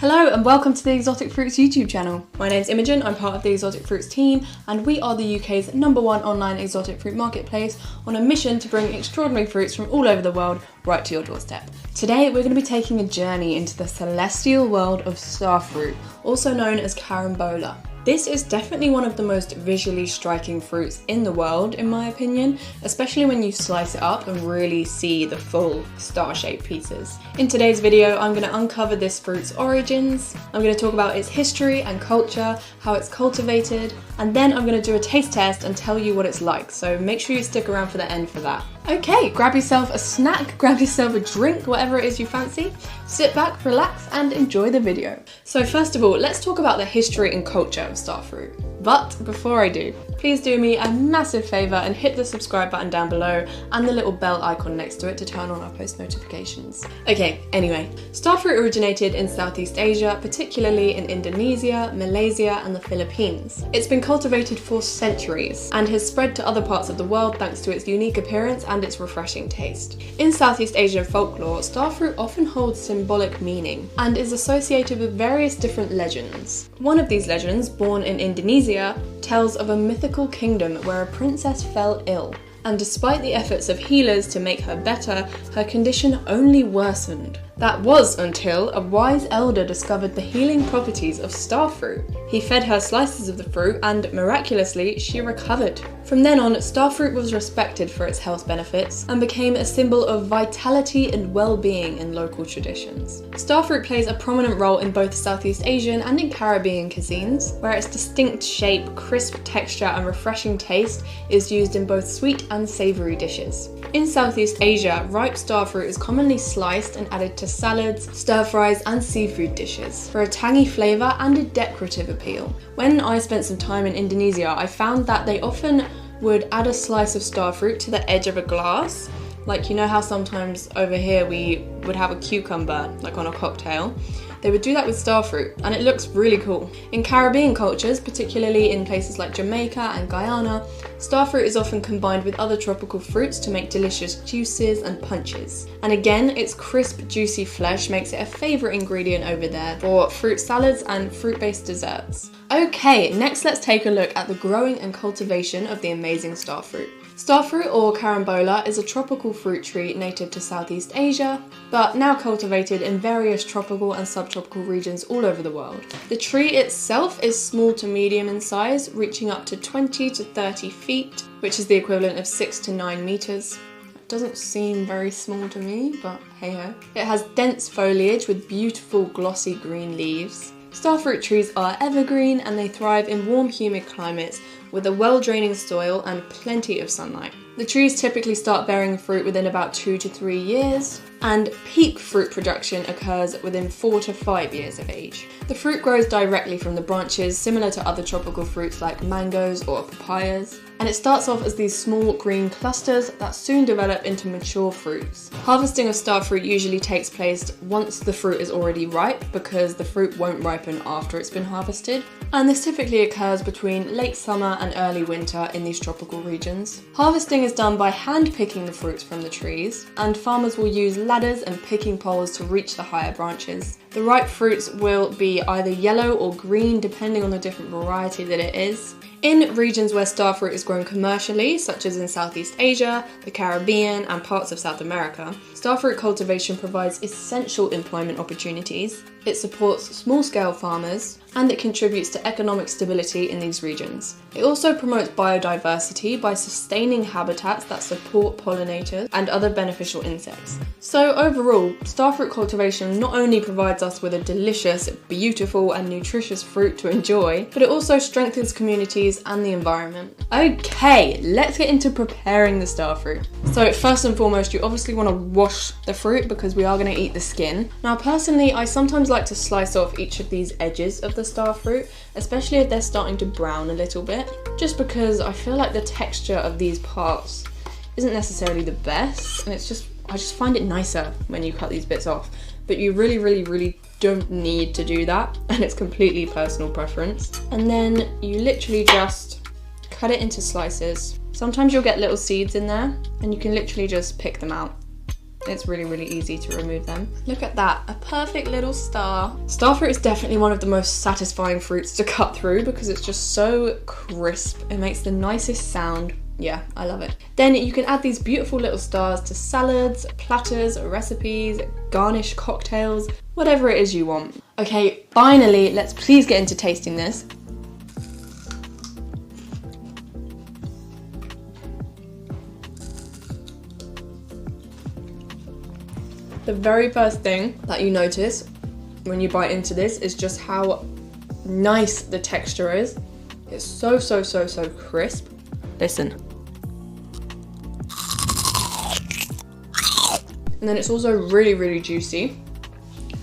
Hello and welcome to the Exotic Fruits YouTube channel. My name's Imogen, I'm part of the Exotic Fruits team, and we are the UK's #1 online exotic fruit marketplace on a mission to bring extraordinary fruits from all over the world right to your doorstep. Today we're going to be taking a journey into the celestial world of starfruit, also known as Carambola. This is definitely one of the most visually striking fruits in the world, in my opinion, especially when you slice it up and really see the full star-shaped pieces. In today's video, I'm going to uncover this fruit's origins, I'm going to talk about its history and culture, how it's cultivated, and then I'm going to do a taste test and tell you what it's like, so make sure you stick around for the end for that. Okay, grab yourself a snack, grab yourself a drink, whatever it is you fancy, sit back, relax, and enjoy the video. So first of all, let's talk about the history and culture of starfruit. But before I do, please do me a massive favour and hit the subscribe button down below and the little bell icon next to it to turn on our post notifications. Okay, anyway, starfruit originated in Southeast Asia, particularly in Indonesia, Malaysia and the Philippines. It's been cultivated for centuries and has spread to other parts of the world thanks to its unique appearance and its refreshing taste. In Southeast Asian folklore, starfruit often holds symbolic meaning and is associated with various different legends. One of these legends, born in Indonesia, tells of a mythical kingdom where a princess fell ill, and despite the efforts of healers to make her better, her condition only worsened. That was until a wise elder discovered the healing properties of starfruit. He fed her slices of the fruit and, miraculously, she recovered. From then on, starfruit was respected for its health benefits and became a symbol of vitality and well-being in local traditions. Starfruit plays a prominent role in both Southeast Asian and in Caribbean cuisines, where its distinct shape, crisp texture and refreshing taste is used in both sweet and savoury dishes. In Southeast Asia, ripe starfruit is commonly sliced and added to salads, stir-fries and seafood dishes for a tangy flavour and a decorative appeal. When I spent some time in Indonesia, I found that they often would add a slice of starfruit to the edge of a glass. Like, you know how sometimes over here we would have a cucumber, like on a cocktail? They would do that with starfruit, and it looks really cool. In Caribbean cultures, particularly in places like Jamaica and Guyana, starfruit is often combined with other tropical fruits to make delicious juices and punches. And again, its crisp, juicy flesh makes it a favourite ingredient over there for fruit salads and fruit-based desserts. Okay, next let's take a look at the growing and cultivation of the amazing starfruit. Starfruit, or carambola, is a tropical fruit tree native to Southeast Asia, but now cultivated in various tropical and subtropical regions all over the world. The tree itself is small to medium in size, reaching up to 20 to 30 feet, which is the equivalent of 6 to 9 meters. It doesn't seem very small to me, but hey ho. It has dense foliage with beautiful glossy green leaves. Starfruit trees are evergreen and they thrive in warm, humid climates with a well-draining soil and plenty of sunlight. The trees typically start bearing fruit within about 2 to 3 years, and peak fruit production occurs within 4 to 5 years of age. The fruit grows directly from the branches, similar to other tropical fruits like mangoes or papayas, and it starts off as these small green clusters that soon develop into mature fruits. Harvesting of starfruit usually takes place once the fruit is already ripe, because the fruit won't ripen after it's been harvested, and this typically occurs between late summer and early winter in these tropical regions. Harvesting is done by hand picking the fruits from the trees, and farmers will use ladders and picking poles to reach the higher branches. The ripe fruits will be either yellow or green depending on the different variety that it is. In regions where starfruit is grown commercially, such as in Southeast Asia, the Caribbean and parts of South America, starfruit cultivation provides essential employment opportunities. It supports small-scale farmers and it contributes to economic stability in these regions. It also promotes biodiversity by sustaining habitats that support pollinators and other beneficial insects. So overall, starfruit cultivation not only provides us with a delicious, beautiful and nutritious fruit to enjoy, but it also strengthens communities and the environment. Okay, let's get into preparing the starfruit. So first and foremost, you obviously want to wash the fruit because we are going to eat the skin. Now personally, I sometimes like to slice off each of these edges of the starfruit, especially if they're starting to brown a little bit, just because I feel like the texture of these parts isn't necessarily the best, and I just find it nicer when you cut these bits off. But you really don't need to do that, and it's completely personal preference. And then you literally just cut it into slices. Sometimes you'll get little seeds in there, and you can literally just pick them out. It's really, really easy to remove them. Look at that, a perfect little star. Star fruit is definitely one of the most satisfying fruits to cut through because it's just so crisp. It makes the nicest sound. Yeah, I love it. Then you can add these beautiful little stars to salads, platters, recipes, garnish cocktails, whatever it is you want. Okay, finally, let's please get into tasting this. The very first thing that you notice when you bite into this is just how nice the texture is. It's so crisp. Listen. And then it's also really, really juicy.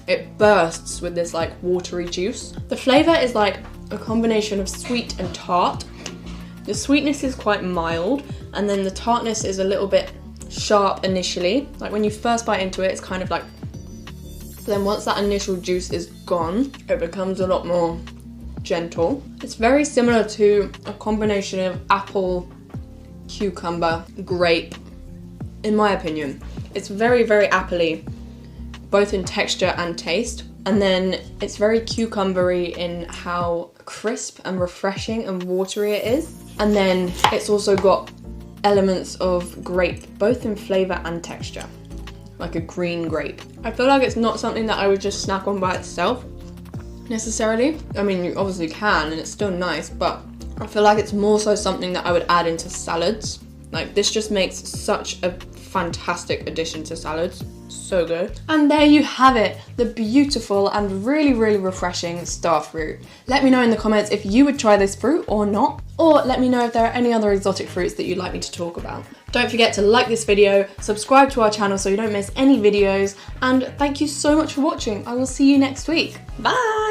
It bursts with this like watery juice. The flavor is like a combination of sweet and tart. The sweetness is quite mild, and then the tartness is a little bit sharp initially. Like when you first bite into it, it's kind of like, but then once that initial juice is gone, it becomes a lot more gentle. It's very similar to a combination of apple, cucumber, grape, in my opinion. It's very, very appley, both in texture and taste. And then it's very cucumbery in how crisp and refreshing and watery it is. And then it's also got elements of grape, both in flavour and texture, like a green grape. I feel like it's not something that I would just snack on by itself, necessarily. I mean, you obviously can, and it's still nice, but I feel like it's more so something that I would add into salads. Like, this just makes such a fantastic addition to salads. So good. And there you have it, the beautiful and really, really refreshing star fruit. Let me know in the comments if you would try this fruit or not, or let me know if there are any other exotic fruits that you'd like me to talk about. Don't forget to like this video, subscribe to our channel so you don't miss any videos, and thank you so much for watching. I will see you next week. Bye!